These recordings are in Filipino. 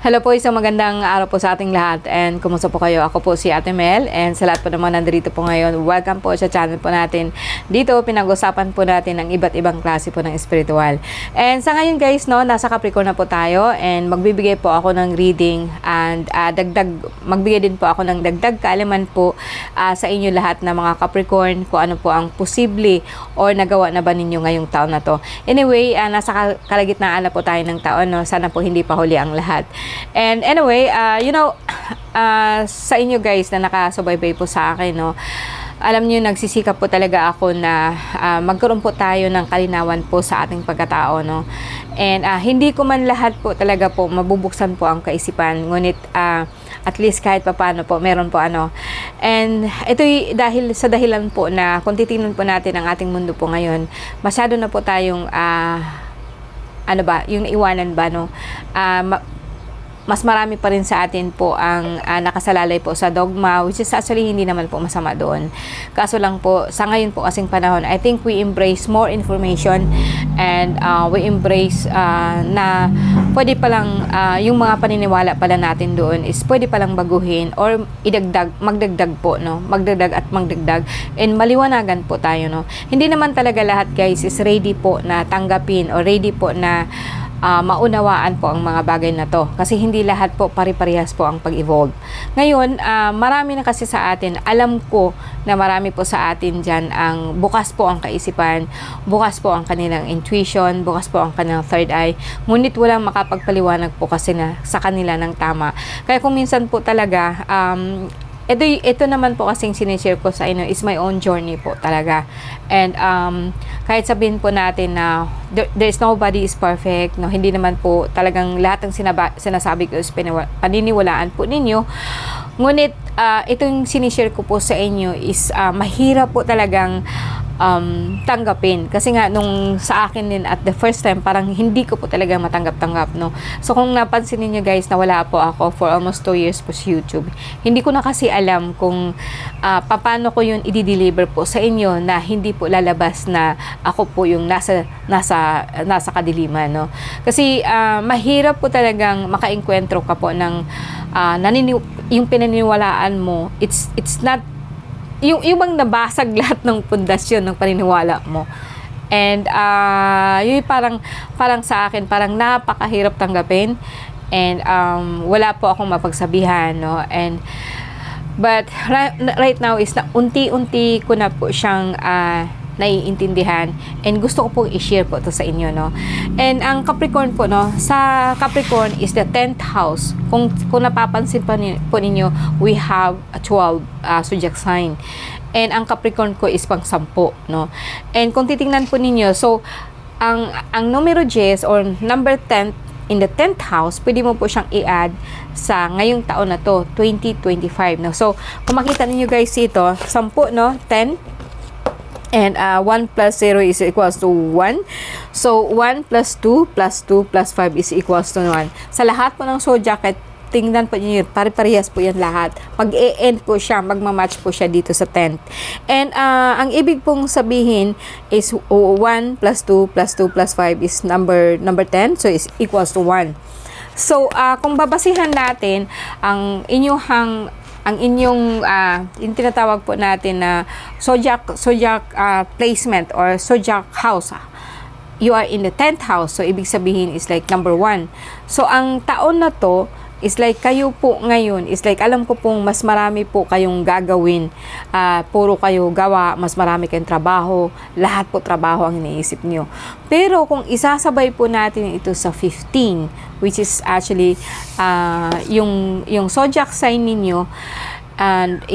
Hello po, isang magandang araw po sa ating lahat and kumusta po kayo? Ako po si Ate Mel and sa lahat po naman nandito po ngayon, welcome po sa channel po natin. Dito pinag-usapan po natin ang iba't ibang klase po ng spiritual. And sa ngayon guys, no, nasa Capricorn na po tayo and magbibigay po ako ng reading and magbigay din po ako ng dagdag kaalaman po sa inyo lahat na mga Capricorn kung ano po ang posible or nagawa na ba ninyo ngayong taon na to. Anyway, nasa kalagitnaan na po tayo ng taon, no? Sana po hindi pa huli ang lahat. And anyway, sa inyo guys na nakasubaybay po sa akin, no, alam niyo nagsisikap po talaga ako na magkaroon po tayo ng kalinawan po sa ating pagkatao, no. And hindi ko man lahat po talaga po mabubuksan po ang kaisipan, ngunit at least kahit papaano po meron po ano. And ito dahil sa dahilan po na kung titingnan po natin ang ating mundo po ngayon, masyado na po tayong yung naiwanan ba, no. Mas marami pa rin sa atin po ang nakasalalay po sa dogma, which is actually hindi naman po masama doon. Kaso lang po, sa ngayon po kasing panahon, I think we embrace more information and we embrace na pwede palang yung mga paniniwala pala natin doon is pwede palang baguhin or magdagdag po, no? Magdagdag at magdagdag and maliwanagan po tayo, no? Hindi naman talaga lahat guys is ready po na tanggapin or ready po na maunawaan po ang mga bagay na to kasi hindi lahat po pare-parehas po ang pag-evolve. Ngayon, marami na kasi sa atin, alam ko na marami po sa atin dyan ang bukas po ang kaisipan, bukas po ang kanilang intuition, bukas po ang kanilang third eye, ngunit walang makapagpaliwanag po kasi na sa kanila ng tama. Kaya kung minsan po talaga ito naman po kasing sinishare ko sa inyo is my own journey po talaga. And kahit sabihin po natin na there's nobody is perfect, no, hindi naman po talagang lahat ng sinasabi ko is paniniwalaan po ninyo. Ngunit itong sinishare ko po sa inyo is mahirap po talagang tanggapin kasi nga nung sa akin din at the first time parang hindi ko po talaga matanggap-tanggap, no. So kung napansin niyo guys na wala po ako for almost 2 years po sa YouTube, hindi ko na kasi alam kung paano ko yun i-deliver po sa inyo na hindi po lalabas na ako po yung nasa kadiliman, no. Kasi mahirap po talagang makaengkwentro ka po ng yung pinaniniwalaan mo, it's not yung ibang nabasag lahat ng pundasyon ng paniniwala mo. And yun parang sa akin parang napakahirap tanggapin and wala po akong mapagsabihan, no. And but right now is na unti-unti ko na po siyang naiintindihan and gusto ko pong i-share po to sa inyo, no. And ang Capricorn po, no, sa Capricorn is the 10th house. Kung napapansin po ninyo, we have a 12 zodiac sign. And ang Capricorn ko is pang 10, no. And kung titingnan po ninyo, so ang numero 10 or number 10 in the 10th house, pwede mo po siyang i-add sa ngayong taon na to, 2025, no. So kung makita niyo guys ito, 10, no, 10. And 1 plus 0 is equals to 1. So 1 plus 2 plus 2 plus 5 is equals to 1. Sa lahat po ng zodiac, tingnan po niyo, pare-parehas po yan lahat. Mag-e-end po siya, magmamatch po siya dito sa 10th. And ang ibig pong sabihin is 1 plus 2 plus 2 plus 5 is number 10. So is equals to 1. So kung babasihan natin ang inyong yung tinatawag po natin na zodiac placement or zodiac house, you are in the 10th house, so ibig sabihin is like number 1. So ang taon na to is like kayo po ngayon is like alam ko pong mas marami po kayong gagawin, puro kayo gawa, mas marami kayong trabaho, lahat po trabaho ang iniisip nyo. Pero kung isasabay po natin ito sa 15, which is actually yung zodiac sign ninyo, and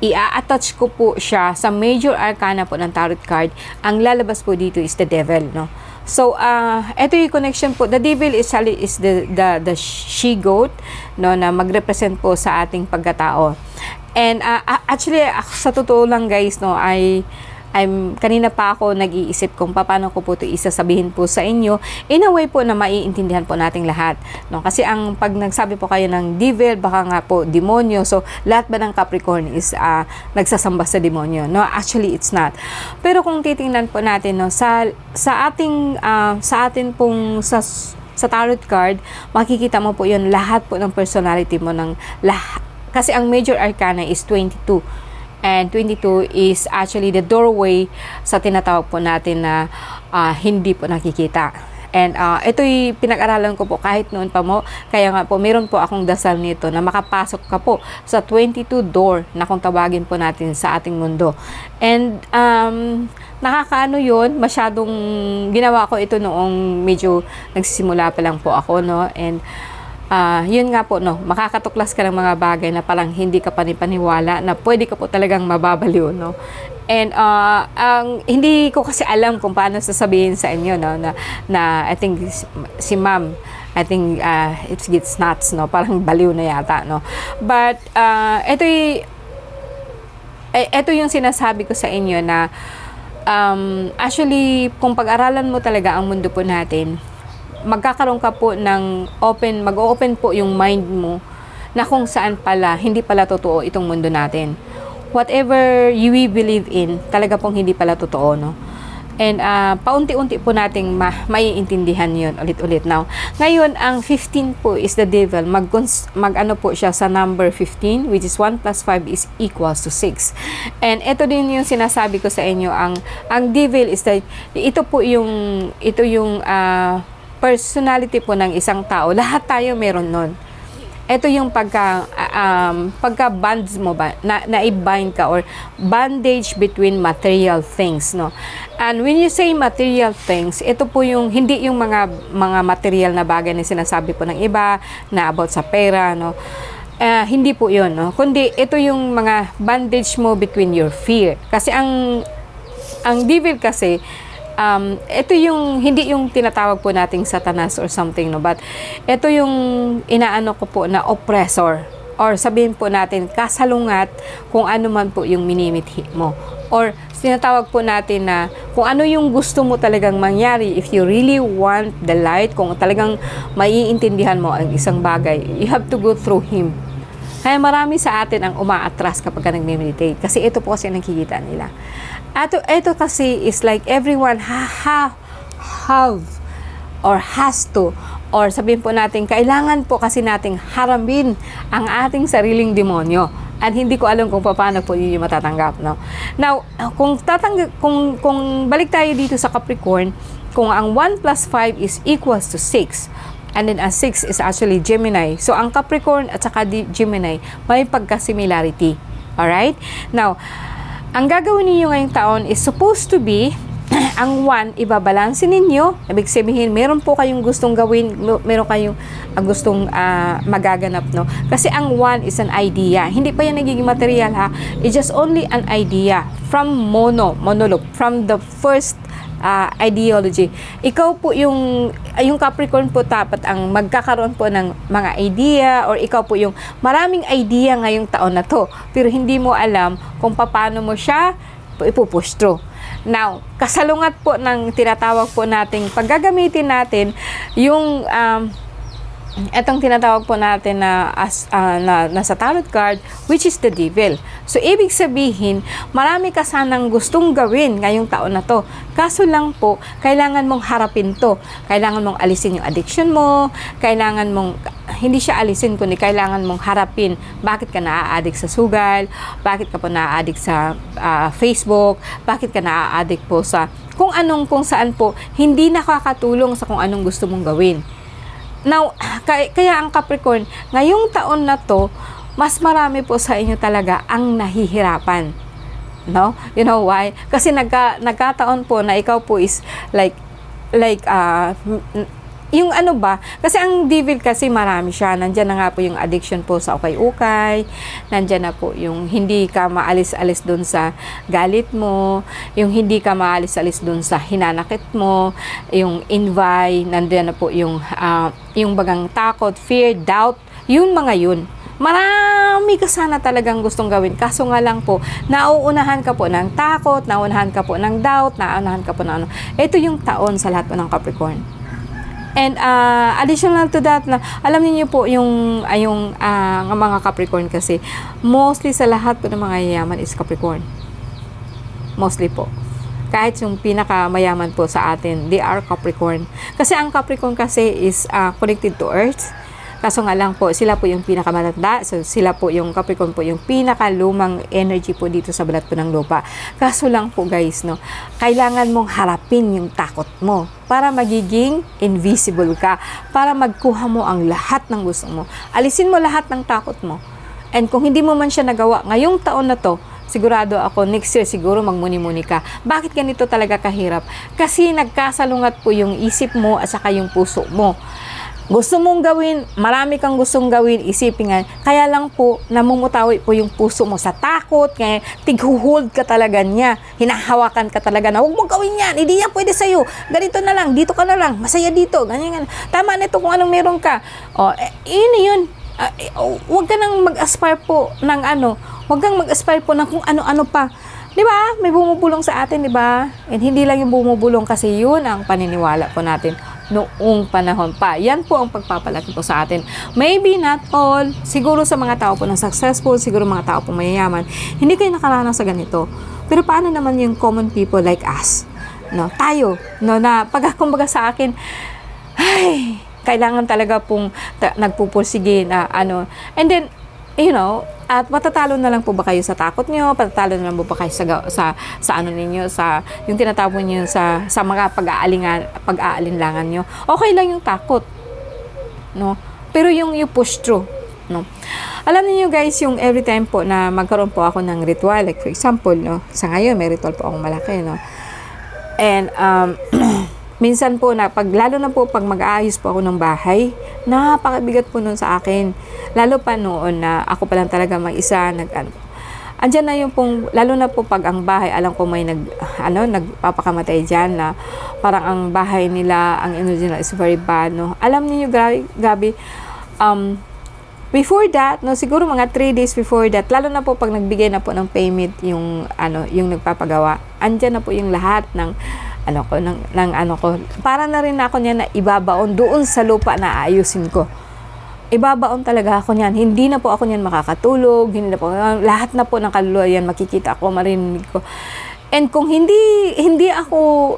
i-attach ko po siya sa major arcana po ng tarot card, ang lalabas po dito is the devil, no. So ito yung connection po. The devil is the she goat, no, na magrepresent po sa ating pagkatao. And actually sa totoo lang guys, no, kanina pa ako nag-iisip kung paano ko po ito isasabihin po sa inyo in a way po na maiintindihan po nating lahat, no? Kasi pag nagsabi po kayo ng devil, baka nga po demonyo. So lahat ba ng Capricorn is nagsasamba sa demonyo? No, actually it's not. Pero kung titingnan po natin, no, sa atin pong sa tarot card, makikita mo po yun, lahat po ng personality mo ng lahat. Kasi ang major arcana is 22. And 22 is actually the doorway sa tinatawag po natin na hindi po nakikita. And ito'y pinag-aralan ko po kahit noon pa mo. Kaya nga po, meron po akong dasal nito na makapasok ka po sa 22 door na kung tawagin po natin sa ating mundo. And nakakaano yun, masyadong ginawa ko ito noong medyo nagsisimula pa lang po ako, no? And yun nga po, no, makakatuklas ka ng mga bagay na parang hindi ka panipaniwala na pwede ka po talagang mababaliw, no? And hindi ko kasi alam kung paano sasabihin sa inyo, no, na I think si ma'am, I think it gets nuts, no, parang baliw na yata, no. But ito yung sinasabi ko sa inyo na actually kung pag-aralan mo talaga ang mundo po natin, magkakaroon ka po ng mag-open po yung mind mo na kung saan pala hindi pala totoo itong mundo natin. Whatever you believe in, talaga pong hindi pala totoo, no? And paunti-unti po nating maiintindihan yun ulit-ulit. Now, ngayon, ang 15 po is the devil. Mag-ano po siya sa number 15, which is 1 plus 5 is equals to 6. And ito din yung sinasabi ko sa inyo, ang devil is that, ito yung personality po ng isang tao. Lahat tayo meron nun. Ito yung pagka-bands mo ba, na-bind ka or bandage between material things, no? And when you say material things, ito po yung, hindi yung mga material na bagay na sinasabi po ng iba, na about sa pera, no? Hindi po yun, no? Kundi ito yung mga bandage mo between your fear. Kasi ang devil kasi, ito yung hindi yung tinatawag po nating satanas or something, no, but ito yung inaano ko po na oppressor, or sabihin po natin kasalungat kung ano man po yung minimithi mo, or tinatawag po natin na kung ano yung gusto mo talagang mangyari. If you really want the light, kung talagang maiintindihan mo ang isang bagay, you have to go through him. Kaya marami sa atin ang umaatras kapag ka nagme-meditate, kasi ito po kasi nakikita nila. Ito kasi is like everyone have or has to, or sabihin po natin, kailangan po kasi nating haramin ang ating sariling demonyo. At hindi ko alam kung paano po yun yung matatanggap, no? Now, kung balik tayo dito sa Capricorn, kung ang 1 plus 5 is equals to 6, and then ang 6 is actually Gemini. So, ang Capricorn at saka Gemini, may pagka-similarity. Alright? Now, ang gagawin ninyo ngayong taon is supposed to be, ang 1, ibabalansin ninyo. Ibig sabihin, meron po kayong gustong gawin, meron kayong gustong magaganap, no? Kasi ang 1 is an idea. Hindi pa yan nagiging material, ha? It's just only an idea from monologue, from the first ideology. Ikaw po yung Capricorn po dapat ang magkakaroon po ng mga idea, or ikaw po yung maraming idea ngayong taon na to, pero hindi mo alam kung paano mo siya ipupush through. Now, kasalungat po ng tinatawag po nating paggagamitin natin yung etong tinatawag po natin na sa tarot card, which is the devil. So, ibig sabihin, marami ka sanang gustong gawin ngayong taon na to. Kaso lang po, kailangan mong harapin to. Kailangan mong alisin yung addiction mo. Kailangan mong, hindi siya alisin, kundi kailangan mong harapin. Bakit ka naa-addict sa sugal? Bakit ka po naa-addict sa Facebook? Bakit ka naa-addict po sa kung saan po hindi nakakatulong sa kung anong gusto mong gawin. Now, kaya ang Capricorn, ngayong taon na to, mas marami po sa inyo talaga ang nahihirapan. No? You know why? Kasi nagkataon po na ikaw po is like yung ano ba, kasi ang devil kasi marami siya. Nandyan na nga po yung addiction po sa ukay-ukay, nandyan na po yung hindi ka maalis-alis dun sa galit mo, yung hindi ka maalis-alis dun sa hinanakit mo, yung envy, nandyan na po yung bagang takot, fear, doubt, yung mga yun. Marami ka sana talagang gustong gawin. Kaso nga lang po, nauunahan ka po ng takot, nauunahan ka po ng doubt, nauunahan ka po ng ano. Ito yung taon sa lahat po ng Capricorn. And additional to that, na alam niyo po yung mga Capricorn kasi mostly sa lahat po ng mga yayaman is Capricorn. Mostly po. kahit yung pinakamayaman po sa atin, they are Capricorn. Kasi ang Capricorn kasi is connected to Earth. Kaso nga lang po, sila po yung pinakamatanda. So, sila po yung Capricorn po, yung pinakalumang energy po dito sa balat po ng lupa. Kaso lang po guys, no, kailangan mong harapin yung takot mo para magiging invisible ka. Para magkuha mo ang lahat ng gusto mo. Alisin mo lahat ng takot mo. And kung hindi mo man siya nagawa ngayong taon na to, sigurado ako, next year siguro magmuni-muni ka. Bakit ganito talaga kahirap? Kasi nagkasalungat po yung isip mo at saka yung puso mo. Gusto mong gawin, marami kang gustong gawin, isipin nga. Kaya lang po, namumutawi po yung puso mo sa takot, kaya tig-hold ka talaga niya. Hinahawakan ka talaga na, huwag mong gawin yan, hindi yan pwede sa'yo. Ganito na lang, dito ka na lang, masaya dito, ganyan. Tama na ito kung anong meron ka. O, yun. Huwag ka nang mag-aspire po ng huwag kang mag-aspire po ng kung ano-ano pa. Di ba? May bumubulong sa atin, di ba? And hindi lang yung bumubulong kasi yun ang paniniwala po natin noong panahon pa. Yan po ang pagpapalaki po sa atin. Maybe not all. Siguro sa mga tao po na successful, siguro mga tao po mayayaman, hindi kayo nakaranas sa ganito. Pero paano naman yung common people like us? No, tayo, no, na kumbaga sa akin, ay, kailangan talaga pong nagpupursige na And then, at matatalo na lang po ba kayo sa takot nyo? Patatalo na lang po ba kayo sa ninyo, sa yung tinatawag nyo sa mga pag-aalinlangan nyo? Okay lang yung takot, no? Pero yung you push through, no? Alam niyo guys, yung every time po na magkaroon po ako ng ritual, like for example, no, sa ngayon may ritual po akong malaki, no? And minsan po lalo na po pag mag-aayos po ako ng bahay, napakabigat po nun sa akin. Lalo pa noon na ako pa lang talaga mag-isa, andyan na yung pong, lalo na po pag ang bahay, alam ko may nagpapakamatay dyan na parang ang bahay nila, ang energy nila is very bad, no? Alam niyo grabe, before that, no, siguro mga 3 days before that, lalo na po pag nagbigay na po ng payment yung nagpapagawa, andyan na po yung lahat ng para na rin ako niya na ibabaon doon sa lupa na aayusin ko. Ibabaon talaga ako niyan. Hindi na po ako niyan makakatulog, hindi na po, lahat na po ng kaluluwa yan makikita ko, marinig ko. And kung hindi ako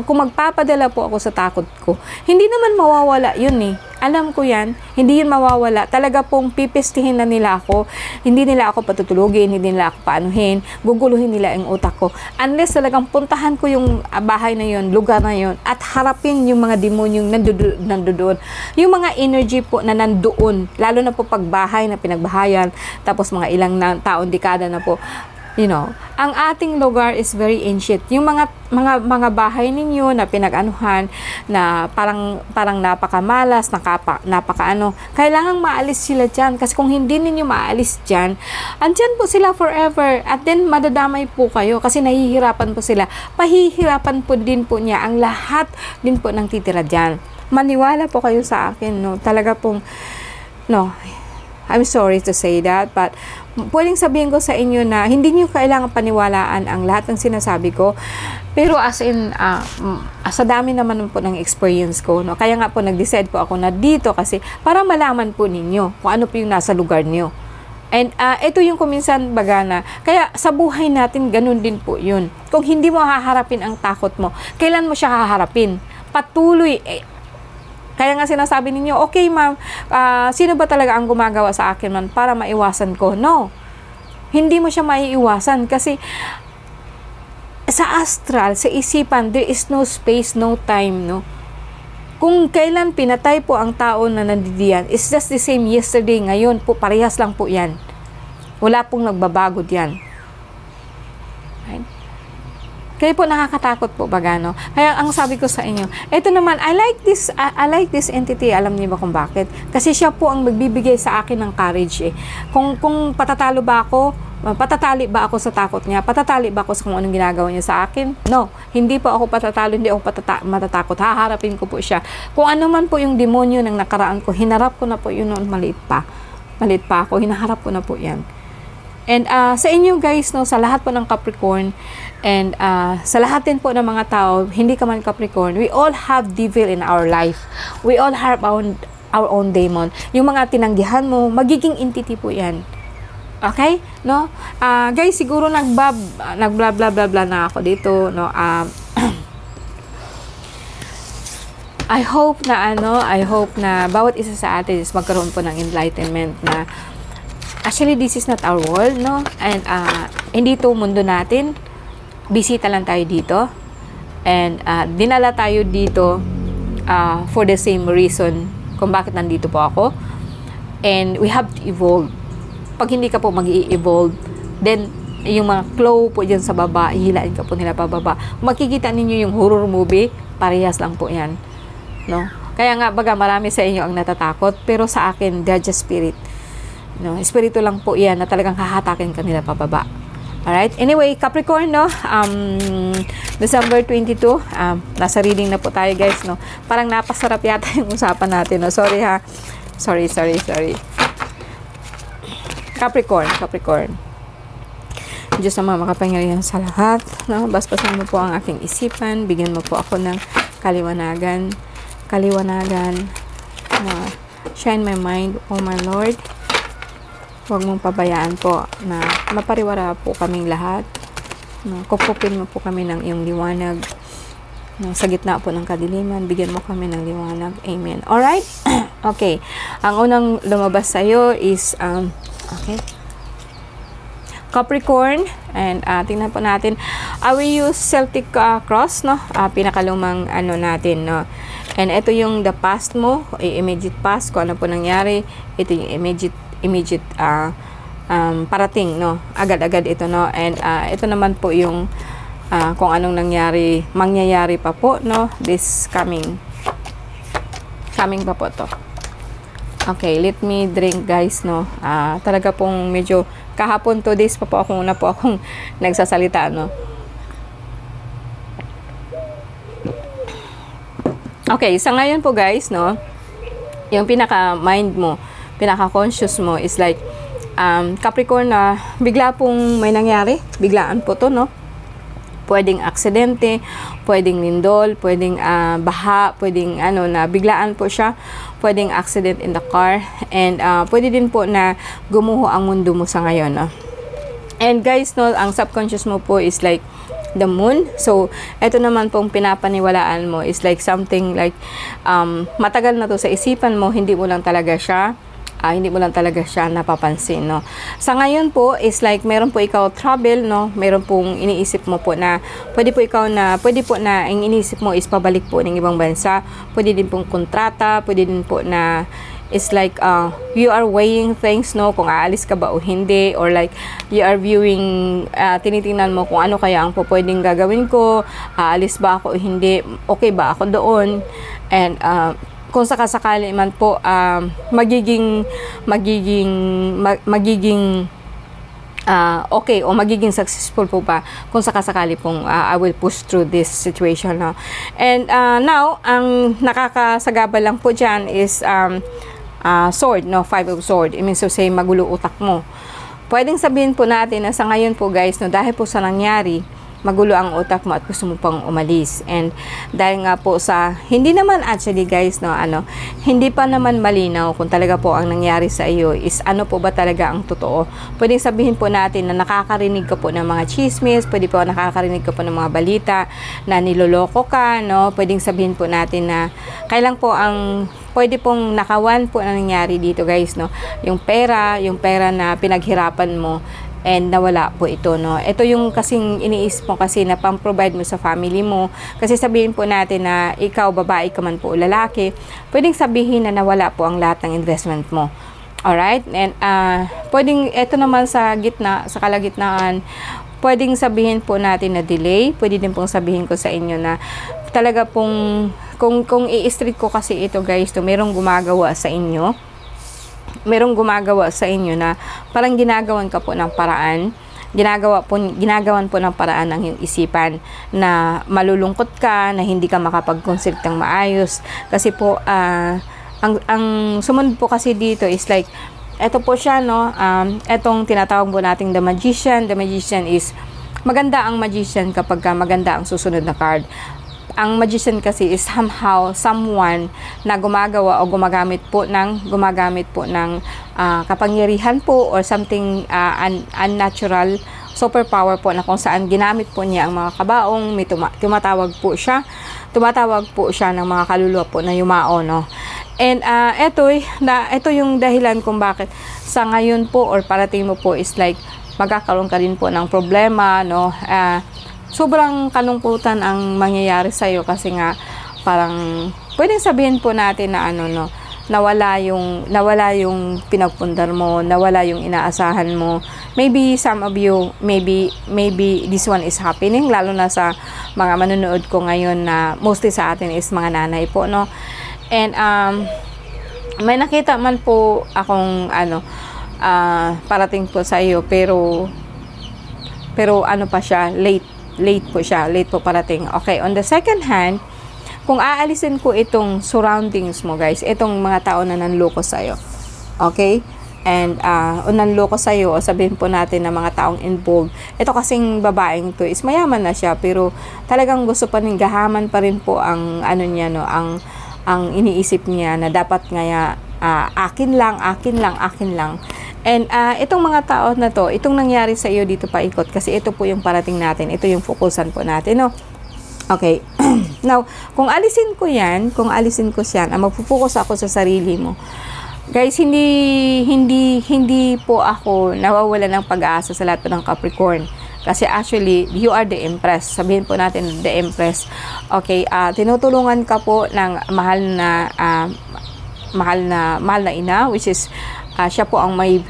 kung magpapadala po ako sa takot ko, hindi naman mawawala yun eh. Alam ko yan, hindi yun mawawala. Talaga pong pipistihin na nila ako. Hindi nila ako patutulugin, hindi nila ako paanuhin, guguluhin nila yung utak ko. Unless talagang puntahan ko yung bahay na yun, lugar na yun, at harapin yung mga demonyong nandoon. Yung mga energy po na nandoon, lalo na po pagbahay na pinagbahayan, tapos mga ilang taon, dekada na po. Ang ating lugar is very ancient. Yung mga bahay ninyo na pinag-anuhan na parang napakamalas, kailangang maalis sila diyan kasi kung hindi ninyo maalis diyan, andyan po sila forever at then madadamay po kayo kasi nahihirapan po sila. Pahihirapan po din po niya ang lahat din po ng titira diyan. Maniwala po kayo sa akin, no. Talaga pong I'm sorry to say that, but pwedeng sabihin ko sa inyo na hindi niyo kailangan paniwalaan ang lahat ng sinasabi ko. Pero as in, sa dami naman po ng experience ko, no? Kaya nga po nag-decide po ako na dito kasi para malaman po ninyo kung ano po yung nasa lugar niyo. And ito yung kuminsan bagana. Kaya sa buhay natin, ganun din po yun. Kung hindi mo haharapin ang takot mo, kailan mo siya haharapin? Patuloy, kaya nga sinasabi ninyo, okay ma'am, sino ba talaga ang gumagawa sa akin man para maiwasan ko? No. Hindi mo siya maiiwasan kasi sa astral, sa isipan, there is no space, no time, no? Kung kailan pinatay po ang tao na nandidiyan, it's just the same yesterday, ngayon po, parehas lang po yan. Wala pong nagbabago diyan. Right? Kaya po nakakatakot po bagano. Kaya ang sabi ko sa inyo, ito naman, I like this entity. Alam niyo ba kung bakit? Kasi siya po ang magbibigay sa akin ng courage eh. Kung patatalo ba ako, patatali ba ako sa takot niya? Patatali ba ako sa kung anong ginagawa niya sa akin? No, hindi po ako patatalo, hindi ako matatakot. Haharapin ko po siya. Kung ano man po yung demonyo ng nakaraan ko, hinarap ko na po yun noon, maliit pa ako, hinaharap ko na po yan. And sa inyo guys, no, sa lahat po ng Capricorn, and sa lahat din po ng mga tao, hindi ka man Capricorn, we all have devil in our life. We all have our own demon. Yung mga tinanggihan mo, magiging entity po yan. Okay? No? Guys, siguro nagbla bla bla bla na ako dito, no? I hope na bawat isa sa atin is magkaroon po ng enlightenment na actually this is not our world, no? And hindi to mundo natin. Bisita lang tayo dito. And dinala tayo dito for the same reason kung bakit nandito po ako. And we have to evolve. Pag hindi ka po mag-i-evolve, then yung mga claw po dyan sa baba, hihilain ka po nila pababa. Makikita ninyo yung horror movie, parehas lang po yan. No? Kaya nga, baga marami sa inyo ang natatakot, pero sa akin, they're just spirit. No? Espiritu lang po yan na talagang hahatakin ka nila pababa. Alright? Anyway, Capricorn, no? December 22, nasa reading na po tayo, guys, no? Parang napasarap yata yung usapan natin, no? Sorry, ha? Sorry. Capricorn. Diyos na mga makapangyarihan sa lahat, no? Basbasan mo po ang aking isipan, bigyan mo po ako ng kaliwanagan, shine my mind, oh my Lord. Huwag mong pabayaan po na mapariwara po kaming lahat, no? Kupupin mo po kami ng iyong liwanag, no? Sa gitna po ng kadiliman, bigyan mo kami ng liwanag. Amen. Alright? Okay. Ang unang lumabas sa'yo is okay, Capricorn, and tingnan po natin. I will use Celtic cross, no? Pinakalumang ano natin, no? And ito yung the past mo, immediate past, kung ano po nangyari. Ito yung immediate parating, no? Agad-agad ito, no? And ito naman po yung kung anong mangyayari pa po, no? This coming pa po to. Okay, let me drink, guys, no? Talaga pong medyo kahapon 2 days pa po akong nagsasalita, no? Okay, sa ngayon po, guys, no? Yung pinaka-mind mo, pinaka-conscious mo is like Capricorn na bigla pong may nangyari, biglaan po to, no? Pwedeng aksidente, pwedeng lindol, pwedeng baha, pwedeng na biglaan po siya, pwedeng accident in the car, and pwede din po na gumuho ang mundo mo sa ngayon, no? And guys, no, ang subconscious mo po is like the moon. So, ito naman pong pinapaniwalaan mo is like something like matagal na to sa isipan mo, hindi mo lang talaga siya napapansin, no? Sa ngayon po is like meron po ikaw trouble, no? Meron pong iniisip mo po na pwede po na ang iniisip mo is pabalik po ng ibang bansa, pwede din pong kontrata, pwede din po na is like you are weighing things, no, kung aalis ka ba o hindi, or like you are viewing, tinitingnan mo kung ano kaya ang pwedeng gagawin ko, aalis ba ako o hindi, okay ba ako doon, and kung sakasakali man po magiging okay o magiging successful po pa kung sakasakali pong I will push through this situation, no? And now ang nakakasagabal lang po dyan is sword, no? 5 of sword. I mean, so say magulo utak mo. Pwedeng sabihin po natin na sa ngayon po, guys, no, dahil po sa nangyari, magulo ang utak mo at gusto mo pang umalis. And dahil nga po sa hindi naman actually, guys, no, hindi pa naman malinaw kung talaga po ang nangyari sa iyo is ano po ba talaga ang totoo. Pwedeng sabihin po natin na nakakarinig ka po ng mga chismis, pwede po nakakarinig ka po ng mga balita na niloloko ka, no? Pwedeng sabihin po natin na kailan po ang pwede pong nakawan po na nangyari dito, guys, no? Yung pera na pinaghirapan mo and nawala po ito, no? Ito yung kasing iniisip mo kasi na pang-provide mo sa family mo. Kasi sabihin po natin na ikaw, babae ka man po o lalaki, pwedeng sabihin na nawala po ang lahat ng investment mo. Alright? And pwedeng, ito naman sa kalagitnaan, pwedeng sabihin po natin na delay. Pwede din pong sabihin ko sa inyo na talaga pong kung i-street ko kasi ito, guys, to merong gumagawa sa inyo na parang ginagawan ka po ng paraan, ginagawan po ng paraan ng iyong isipan na malulungkot ka, na hindi ka makapag-concentrate ng maayos kasi po ang sumunod po kasi dito is like eto po siya, no? Etong tinatawag po nating the magician is maganda ang magician kapag maganda ang susunod na card. ang magician kasi is somehow someone na gumagawa o gumagamit po ng kapangyarihan po or something unnatural superpower po na kung saan ginamit po niya ang mga kabaong, may tumatawag po siya ng mga kaluluwa po na yumao, no? And ito yung dahilan kung bakit sa ngayon po or parating mo po is like magkakaroon ka rin po ng problema, no? Sobrang kalungkutan ang mangyayari sa iyo kasi nga parang pwedeng sabihin po natin na nawala yung pinagpundar mo, nawala yung inaasahan mo. Maybe some of you, maybe this one is happening, lalo na sa mga manonood ko ngayon na mostly sa atin is mga nanay po, no? And may nakita man po akong parating po sa iyo, pero pa siya, late po parating. Okay, on the second hand, kung aalisin ko itong surroundings mo, guys, itong mga tao na nanloko sa'yo, okay? And nanloko sa'yo, o sabihin po natin na mga taong involved, ito kasing babaeng to is mayaman na siya, pero talagang gusto pa rin, gahaman pa rin po ang ang iniisip niya na dapat ngaya akin lang. And itong mga tao na to, itong nangyari sa iyo dito paikot, kasi ito po yung parating natin, ito yung fokusan po natin, no? Okay. Now, kung alisin ko siyan, magpo-focus ako sa sarili mo. Guys, hindi po ako nawawala ng pag-asa sa lahat po ng Capricorn. Kasi actually, you are the Empress. Sabihin po natin, the Empress. Okay, tinutulungan ka po ng mahal na ina, which is siya po ang may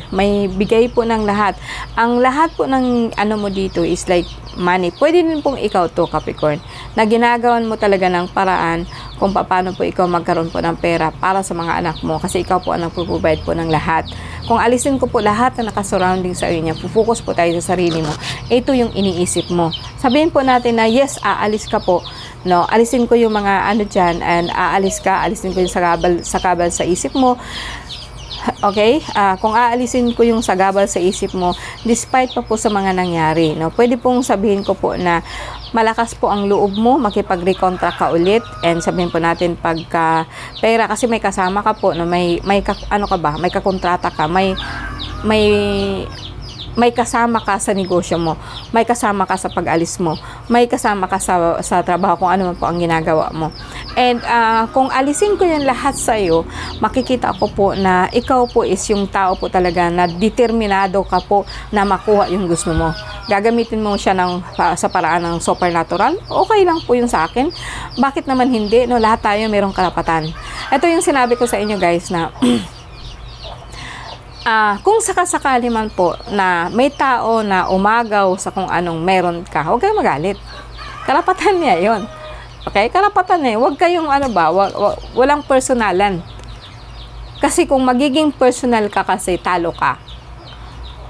bigay po ng lahat. Ang lahat po ng mo dito is like money. Pwede din pong ikaw to, Capricorn, na ginagawan mo talaga ng paraan kung paano po ikaw magkaroon po ng pera para sa mga anak mo, kasi ikaw po ang nagpo-provide po ng lahat. Kung alisin ko po lahat na nakasurrounding sa iyo niya, focus po tayo sa sarili mo. Ito yung iniisip mo. Sabihin po natin na yes, aalis ka po, no? Alisin ko yung mga dyan, and alisin ko yung sagabal sa isip mo. Okay? Kung aalisin ko yung sagabal sa isip mo, despite pa po sa mga nangyari, no? Pwede pong sabihin ko po na malakas po ang loob mo, makipag-recontract ka ulit, and sabihin po natin pagka pera, kasi may kasama ka po, no? May kakontrata ka, may kasama ka sa negosyo mo, may kasama ka sa pag-alis mo, may kasama ka sa trabaho, kung ano man po ang ginagawa mo. And kung alisin ko yan lahat sa iyo, makikita ko po na ikaw po is yung tao po talaga na determinado ka po na makuha yung gusto mo. Gagamitin mo siya sa paraan ng supernatural, okay lang po yun sa akin. Bakit naman hindi? No, lahat tayo mayroong karapatan. Ito yung sinabi ko sa inyo, guys, na kung sakasakali man po na may tao na umagaw sa kung anong meron ka, huwag kayong magalit. Karapatan niya yon. Okay? Karapatan niya. Huwag kayong walang personalan. Kasi kung magiging personal ka kasi, talo ka.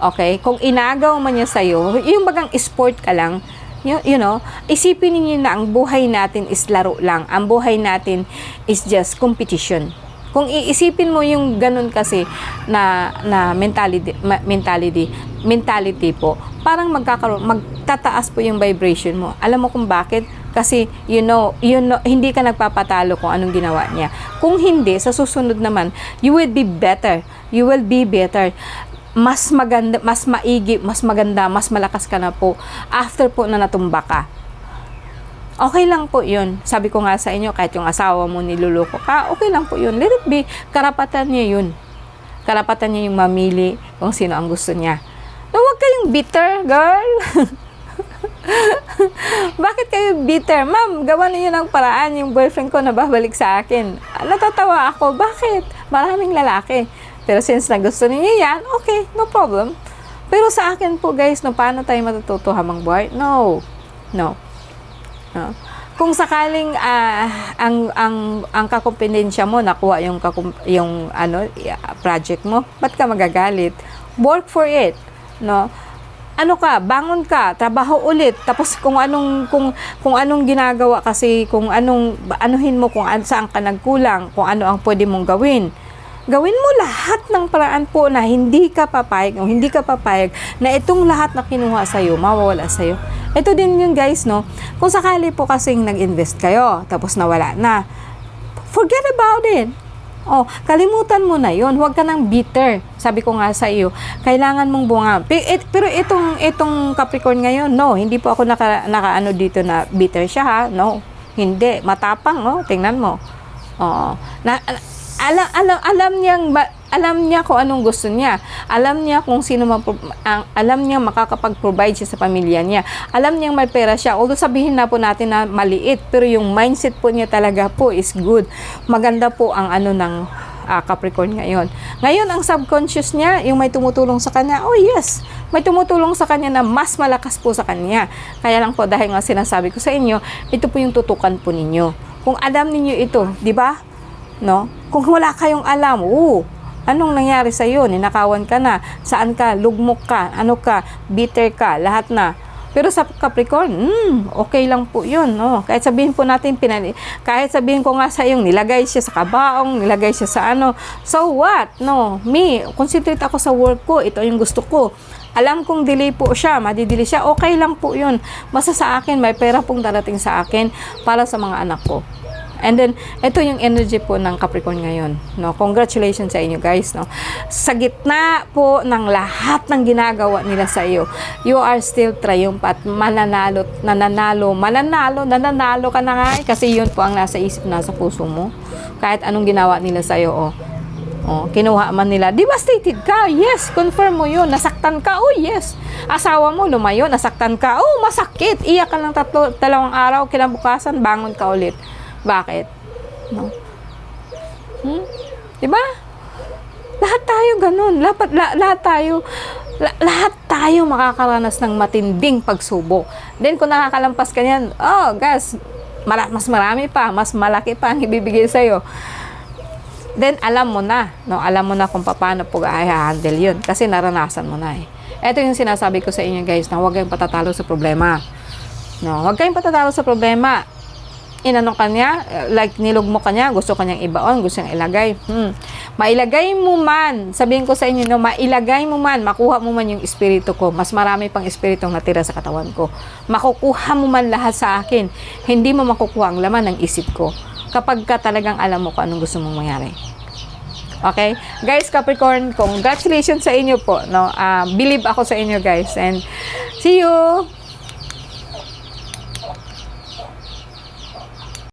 Okay? Kung inagaw man niya sa'yo, yung bagang sport ka lang, you know, isipin niyo na ang buhay natin is laro lang. Ang buhay natin is just competition. Kung iisipin mo yung ganun kasi na mentality po, parang magtataas po yung vibration mo. Alam mo kung bakit? Kasi you know, hindi ka nagpapatalo kung anong ginawa niya. Kung hindi, sa susunod naman, you will be better. Mas maganda, mas maigi, mas maganda, mas malakas ka na po after po na natumba ka. Okay lang po yun. Sabi ko nga sa inyo, kahit yung asawa mo niluloko ka, okay lang po yun. Let it be. Karapatan niya yun. Karapatan niya yung mamili kung sino ang gusto niya. No, huwag kayong bitter, girl. Bakit kayo bitter? Ma'am, gawa niyo ng paraan. Yung boyfriend ko nababalik sa akin. Natatawa ako. Bakit? Maraming lalaki. Pero since na gusto niya yan, okay, no problem. Pero sa akin po, guys, no, paano tayo matututo habang buhay? No. Kung sakaling ang kakumpidensya mo nakuha yung project mo, ba't ka magagalit? Work for it, no? Bangon ka, trabaho ulit, tapos kung anong ginagawa, kasi kung anuhin mo kung saan ka nagkulang, kung ano ang pwede mong gawin. gawin mo lahat ng paraan po na hindi ka papayag o hindi ka papayag na itong lahat na kinuha sa'yo, mawawala sa'yo. Ito din yun guys, no? Kung sakali po kasing nag-invest kayo, tapos nawala na, forget about it. Oh, kalimutan mo na yon. Huwag ka nang bitter. Sabi ko nga sa iyo, kailangan mong bunga. Pero itong Capricorn ngayon, no, hindi po ako naka dito na bitter siya ha. No, hindi. Matapang, no? Tingnan mo. Oo. Alam niya kung anong gusto niya. Alam niya kung sino alam niya makakapag-provide siya sa pamilya niya. Alam niya may pera siya. Although sabihin na po natin na maliit, pero yung mindset po niya talaga po is good. Maganda po ang ng Capricorn ngayon. Ngayon, ang subconscious niya, yung may tumutulong sa kanya, oh yes, may tumutulong sa kanya na mas malakas po sa kanya. Kaya lang po, dahil nga sinasabi ko sa inyo, ito po yung tutukan po ninyo. Kung alam ninyo ito, di ba? No? Kung wala kayong alam, anong nangyari sa iyo? Ninakawan ka na, saan ka, lugmok ka, bitter ka, lahat na. Pero sa Capricorn, okay lang po yun. No? Kahit sabihin po natin, kahit sabihin ko nga sa iyo, nilagay siya sa kabaong, nilagay siya sa so what? No, concentrate ako sa work ko, ito yung gusto ko. Alam kong delay po siya, madidili siya, okay lang po yun. Basta sa akin, may pera pong darating sa akin para sa mga anak ko. And then, ito yung energy po ng Capricorn ngayon. No? Congratulations sa inyo guys. No? Sa gitna po ng lahat ng ginagawa nila sa iyo, you are still triumph at nananalo ka na nga. Kasi yun po ang nasa isip, nasa puso mo. Kahit anong ginawa nila sa iyo, kinuha man nila. Devastated ka, yes, confirm mo yun. Nasaktan ka, yes. Asawa mo, lumayo, nasaktan ka, masakit. Iyak ka ng 2 araw, kinabukasan, bangon ka ulit. Bakit? No? Diba? Lahat tayo ganun. Lahat tayo makakaranas ng matinding pagsubok. Then, kung nakakalampas ka niyan, guys, mas marami pa, mas malaki pa ang ibibigay sa'yo. Then, alam mo na. No? Alam mo na kung paano po i-handle yun. Kasi naranasan mo na eh. Ito yung sinasabi ko sa inyo guys, na huwag kayong patatalo sa problema. No? Huwag kayong patatalo sa problema. Inano kanya, like nilugmo kanya, gusto kanyang ibaon, gusto niyang ilagay. Mailagay mo man, sabihin ko sa inyo, no, mailagay mo man, makuha mo man yung espiritu ko, mas marami pang espiritong natira sa katawan ko. Makukuha mo man lahat sa akin, hindi mo makukuha ang laman ng isip ko, kapag ka talagang alam mo kung anong gusto mong mangyari. Okay? Guys, Capricorn, congratulations sa inyo po. No? Believe ako sa inyo guys, and see you!